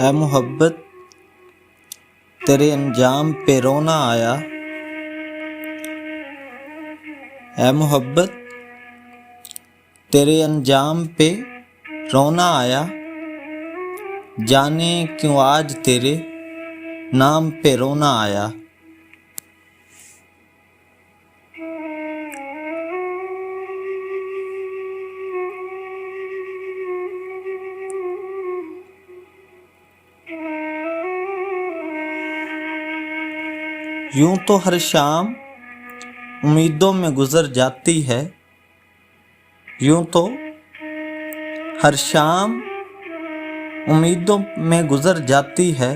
है मोहब्बत तेरे अंजाम पे रोना आया। है मोहब्बत तेरे अंजाम पे रोना आया। जाने क्यों आज तेरे नाम पे रोना आया। यूं तो हर शाम उम्मीदों में गुजर जाती है। यूं तो हर शाम उम्मीदों में गुजर जाती है।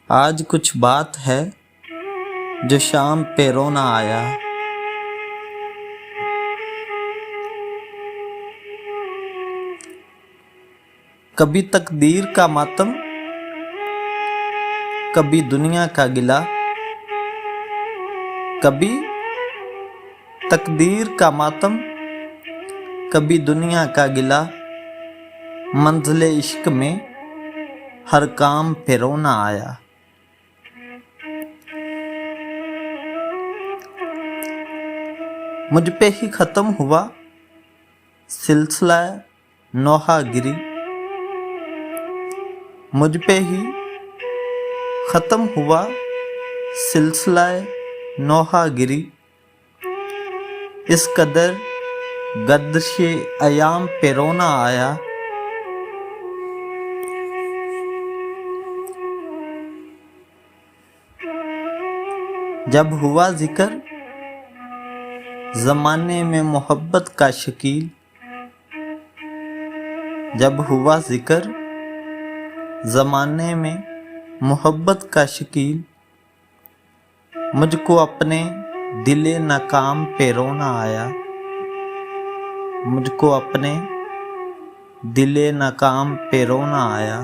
आज कुछ बात है जो शाम पे रोना आया। कभी तकदीर का मातम, कभी दुनिया का गिला। कभी तकदीर का मातम, कभी दुनिया का गिला। मंज़िले इश्क में हर काम पे रोना आया। मुझ पे ही ख़त्म हुआ सिलसिला नौहा गिरी। मुझ पे ही ख़त्म हुआ सिलसिला नौहा गिरी। इस कदर गर्दिशे अयाम पे रोना आया। जब हुआ जिक्र ज़माने में मोहब्बत का शकील। जब हुआ जिक्र ज़माने में मोहब्बत का शकील। मुझको अपने दिले नाकाम पे रोना आया। मुझको अपने दिले नाकाम पे रोना आया।